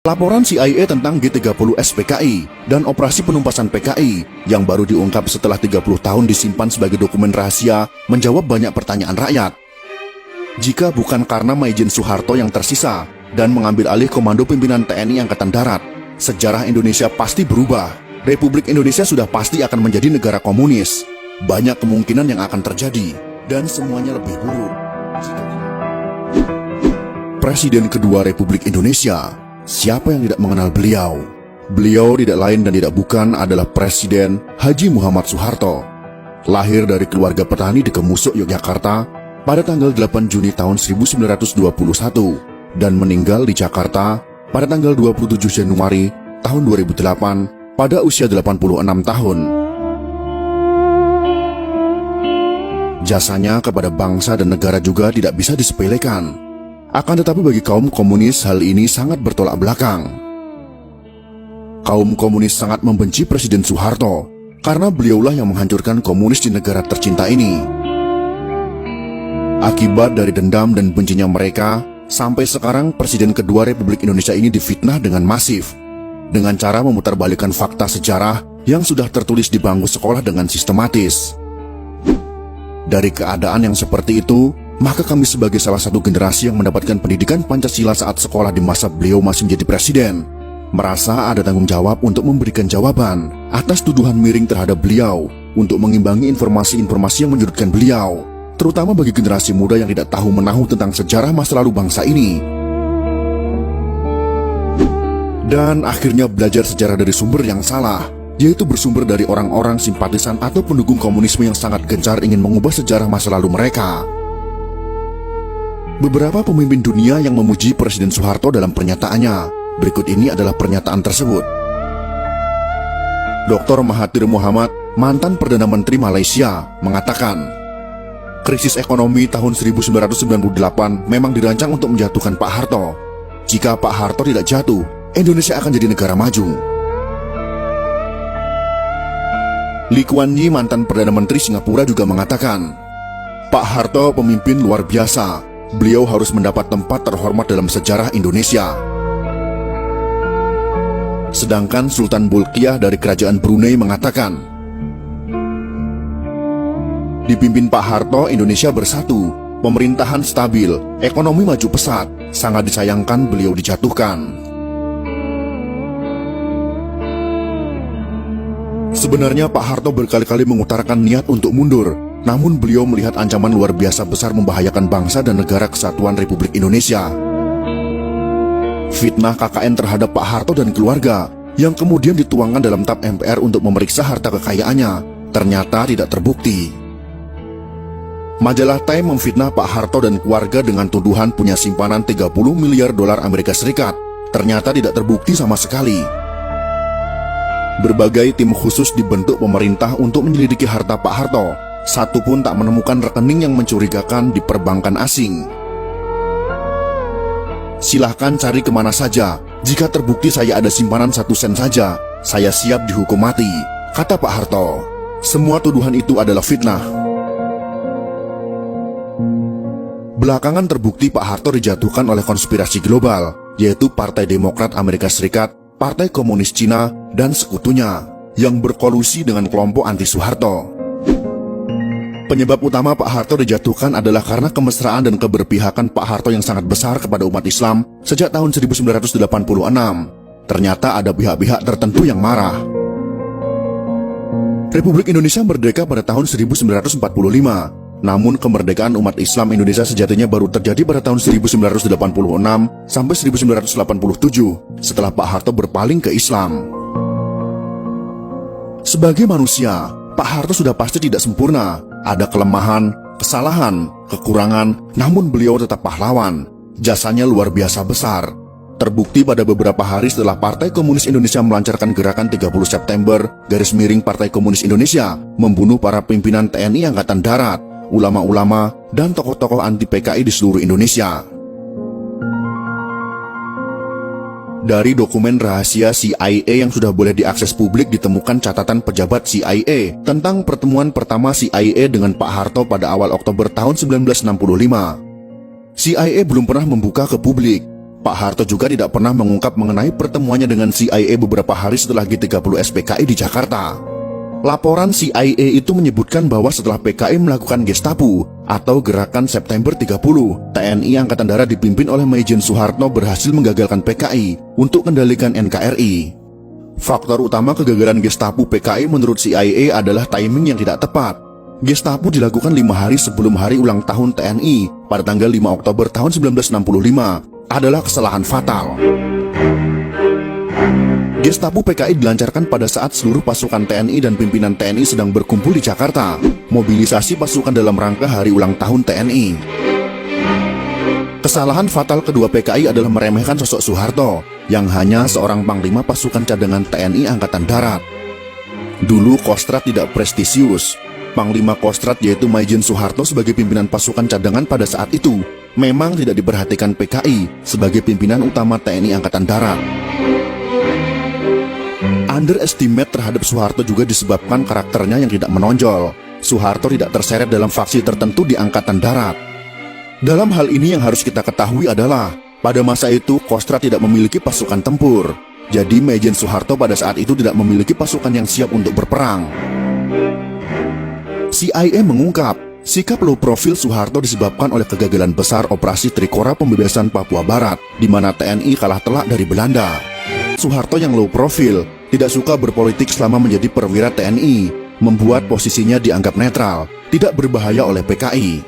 Laporan CIA tentang G30S PKI dan operasi penumpasan PKI yang baru diungkap setelah 30 tahun disimpan sebagai dokumen rahasia menjawab banyak pertanyaan rakyat. Jika bukan karena Maijen Soeharto yang tersisa dan mengambil alih komando pimpinan TNI Angkatan Darat, sejarah Indonesia pasti berubah. Republik Indonesia sudah pasti akan menjadi negara komunis. Banyak kemungkinan yang akan terjadi dan semuanya lebih buruk. Presiden kedua Republik Indonesia. Siapa yang tidak mengenal beliau? Beliau tidak lain dan tidak bukan adalah Presiden Haji Muhammad Soeharto. Lahir dari keluarga petani di Kemusuk, Yogyakarta pada tanggal 8 Juni tahun 1921 dan meninggal di Jakarta pada tanggal 27 Januari tahun 2008 pada usia 86 tahun. Jasanya kepada bangsa dan negara juga tidak bisa disepelekan. Akan tetapi bagi kaum komunis hal ini sangat bertolak belakang. Kaum komunis sangat membenci Presiden Soeharto karena beliaulah yang menghancurkan komunis di negara tercinta ini. Akibat dari dendam dan bencinya mereka, sampai sekarang Presiden kedua Republik Indonesia ini difitnah dengan masif, dengan cara memutarbalikkan fakta sejarah yang sudah tertulis di bangku sekolah dengan sistematis. Dari keadaan yang seperti itu, maka kami sebagai salah satu generasi yang mendapatkan pendidikan Pancasila saat sekolah di masa beliau masih menjadi presiden, merasa ada tanggung jawab untuk memberikan jawaban atas tuduhan miring terhadap beliau, untuk mengimbangi informasi-informasi yang menyudutkan beliau, terutama bagi generasi muda yang tidak tahu menahu tentang sejarah masa lalu bangsa ini. Dan akhirnya belajar sejarah dari sumber yang salah, yaitu bersumber dari orang-orang simpatisan atau pendukung komunisme yang sangat gencar ingin mengubah sejarah masa lalu mereka. Beberapa pemimpin dunia yang memuji Presiden Soeharto dalam pernyataannya. Berikut ini adalah pernyataan tersebut. Dr. Mahathir Mohamad, mantan Perdana Menteri Malaysia, mengatakan, krisis ekonomi tahun 1998 memang dirancang untuk menjatuhkan Pak Harto. Jika Pak Harto tidak jatuh, Indonesia akan jadi negara maju. Lee Kuan Yew, mantan Perdana Menteri Singapura, juga mengatakan, Pak Harto pemimpin luar biasa. Beliau harus mendapat tempat terhormat dalam sejarah Indonesia. Sedangkan Sultan Bolkiah dari Kerajaan Brunei mengatakan, dipimpin Pak Harto, Indonesia bersatu, pemerintahan stabil, ekonomi maju pesat, sangat disayangkan beliau dijatuhkan. Sebenarnya Pak Harto berkali-kali mengutarakan niat untuk mundur, namun beliau melihat ancaman luar biasa besar membahayakan bangsa dan negara kesatuan Republik Indonesia. Fitnah KKN terhadap Pak Harto dan keluarga yang kemudian dituangkan dalam TAP MPR untuk memeriksa harta kekayaannya ternyata tidak terbukti. Majalah Time memfitnah Pak Harto dan keluarga dengan tuduhan punya simpanan 30 miliar dolar Amerika Serikat. Ternyata tidak terbukti sama sekali. Berbagai tim khusus dibentuk pemerintah untuk menyelidiki harta Pak Harto. Satu pun tak menemukan rekening yang mencurigakan di perbankan asing. Silahkan cari kemana saja. Jika terbukti saya ada simpanan 1 sen saja, saya siap dihukum mati, kata Pak Harto. Semua tuduhan itu adalah fitnah. Belakangan terbukti Pak Harto dijatuhkan oleh konspirasi global, yaitu Partai Demokrat Amerika Serikat, Partai Komunis Cina, dan sekutunya, yang berkolusi dengan kelompok anti-Soeharto. Penyebab utama Pak Harto dijatuhkan adalah karena kemesraan dan keberpihakan Pak Harto yang sangat besar kepada umat Islam sejak tahun 1986. Ternyata ada pihak-pihak tertentu yang marah. Republik Indonesia merdeka pada tahun 1945. Namun kemerdekaan umat Islam Indonesia sejatinya baru terjadi pada tahun 1986 sampai 1987 setelah Pak Harto berpaling ke Islam. Sebagai manusia, Pak Harto sudah pasti tidak sempurna. Ada kelemahan, kesalahan, kekurangan, namun beliau tetap pahlawan. Jasanya luar biasa besar. Terbukti pada beberapa hari setelah Partai Komunis Indonesia melancarkan gerakan 30 September, Partai Komunis Indonesia, membunuh para pimpinan TNI Angkatan Darat, ulama-ulama, dan tokoh-tokoh anti PKI di seluruh Indonesia. Dari dokumen rahasia CIA yang sudah boleh diakses publik ditemukan catatan pejabat CIA tentang pertemuan pertama CIA dengan Pak Harto pada awal Oktober tahun 1965. CIA belum pernah membuka ke publik. Pak Harto juga tidak pernah mengungkap mengenai pertemuannya dengan CIA beberapa hari setelah G30S PKI di Jakarta. Laporan CIA itu menyebutkan bahwa setelah PKI melakukan Gestapo atau Gerakan September 30, TNI Angkatan Darat dipimpin oleh Maijen Soeharto berhasil menggagalkan PKI untuk kendalikan NKRI. Faktor utama kegagalan Gestapo PKI menurut CIA adalah timing yang tidak tepat. Gestapo dilakukan 5 hari sebelum hari ulang tahun TNI pada tanggal 5 Oktober tahun 1965 adalah kesalahan fatal. Gestapo PKI dilancarkan pada saat seluruh pasukan TNI dan pimpinan TNI sedang berkumpul di Jakarta, mobilisasi pasukan dalam rangka hari ulang tahun TNI. Kesalahan fatal kedua PKI adalah meremehkan sosok Soeharto, yang hanya seorang panglima pasukan cadangan TNI Angkatan Darat. Dulu Kostrad tidak prestisius. Panglima Kostrad yaitu Maijen Soeharto sebagai pimpinan pasukan cadangan pada saat itu memang tidak diperhatikan PKI sebagai pimpinan utama TNI Angkatan Darat. Underestimate terhadap Soeharto juga disebabkan karakternya yang tidak menonjol. Soeharto tidak terseret dalam faksi tertentu di Angkatan Darat. Dalam hal ini yang harus kita ketahui adalah, pada masa itu Kostrad tidak memiliki pasukan tempur. Jadi Maijen Soeharto pada saat itu tidak memiliki pasukan yang siap untuk berperang. CIA mengungkap, sikap low profil Soeharto disebabkan oleh kegagalan besar operasi Trikora pembebasan Papua Barat, di mana TNI kalah telak dari Belanda. Soeharto yang low profil, tidak suka berpolitik selama menjadi perwira TNI, membuat posisinya dianggap netral, tidak berbahaya oleh PKI.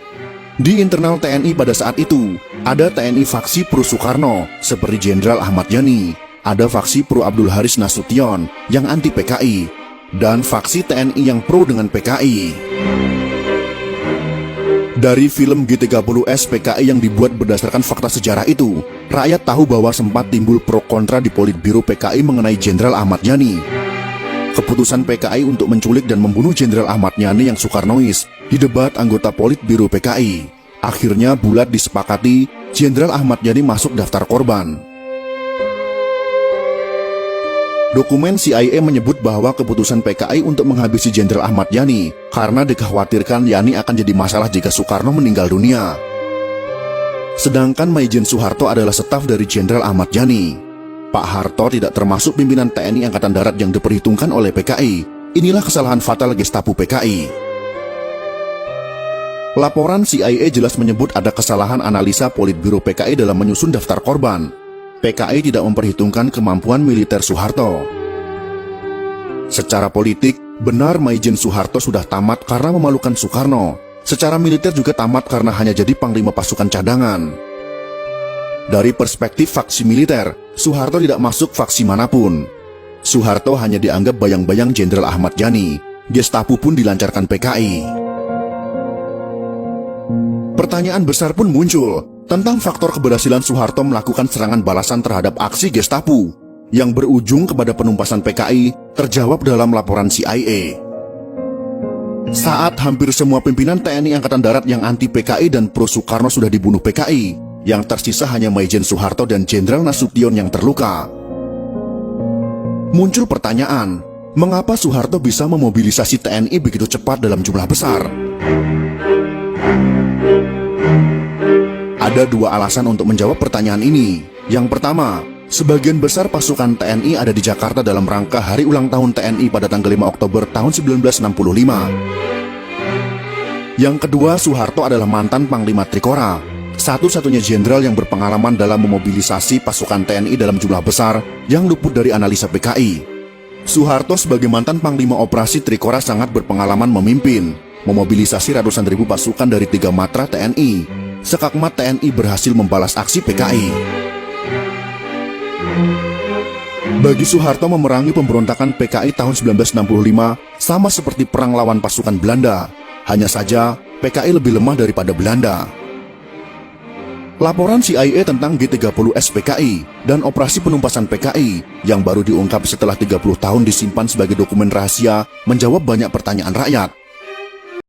Di internal TNI pada saat itu, ada TNI faksi pro Soekarno, seperti Jenderal Ahmad Yani, ada faksi pro Abdul Haris Nasution, yang anti PKI, dan faksi TNI yang pro dengan PKI. Dari film G30S PKI yang dibuat berdasarkan fakta sejarah itu, rakyat tahu bahwa sempat timbul pro kontra di Politbiro PKI mengenai Jenderal Ahmad Yani. Keputusan PKI untuk menculik dan membunuh Jenderal Ahmad Yani yang Soekarnois didebat anggota Politbiro PKI. Akhirnya bulat disepakati Jenderal Ahmad Yani masuk daftar korban. Dokumen CIA menyebut bahwa keputusan PKI untuk menghabisi Jenderal Ahmad Yani karena dikhawatirkan Yani akan jadi masalah jika Soekarno meninggal dunia. Sedangkan Maijen Soeharto adalah staf dari Jenderal Ahmad Yani. Pak Harto tidak termasuk pimpinan TNI Angkatan Darat yang diperhitungkan oleh PKI. Inilah kesalahan fatal Gestapo PKI. Laporan CIA jelas menyebut ada kesalahan analisa Politbiro PKI dalam menyusun daftar korban. PKI tidak memperhitungkan kemampuan militer Soeharto. Secara politik, benar Maijen Soeharto sudah tamat karena memalukan Soekarno. Secara militer juga tamat karena hanya jadi panglima pasukan cadangan. Dari perspektif faksi militer, Soeharto tidak masuk faksi manapun. Soeharto hanya dianggap bayang-bayang Jenderal Ahmad Yani. Gestapo pun dilancarkan PKI. Pertanyaan besar pun muncul tentang faktor keberhasilan Soeharto melakukan serangan balasan terhadap aksi Gestapo yang berujung kepada penumpasan PKI terjawab dalam laporan CIA. Saat hampir semua pimpinan TNI Angkatan Darat yang anti PKI dan pro Soekarno sudah dibunuh PKI, yang tersisa hanya Maijen Soeharto dan Jenderal Nasution yang terluka. Muncul pertanyaan, mengapa Soeharto bisa memobilisasi TNI begitu cepat dalam jumlah besar? Ada dua alasan untuk menjawab pertanyaan ini. Yang pertama, sebagian besar pasukan TNI ada di Jakarta dalam rangka hari ulang tahun TNI pada tanggal 5 Oktober tahun 1965. Yang kedua, Soeharto adalah mantan Panglima Trikora, satu-satunya jenderal yang berpengalaman dalam memobilisasi pasukan TNI dalam jumlah besar yang luput dari analisa PKI. Soeharto sebagai mantan Panglima Operasi Trikora sangat berpengalaman memimpin, memobilisasi ratusan ribu pasukan dari 3 matra TNI. Sekakmat TNI berhasil membalas aksi PKI. Bagi Soeharto memerangi pemberontakan PKI tahun 1965 sama seperti perang lawan pasukan Belanda. Hanya saja PKI lebih lemah daripada Belanda. Laporan CIA tentang G30S PKI dan operasi penumpasan PKI yang baru diungkap setelah 30 tahun disimpan sebagai dokumen rahasia menjawab banyak pertanyaan rakyat.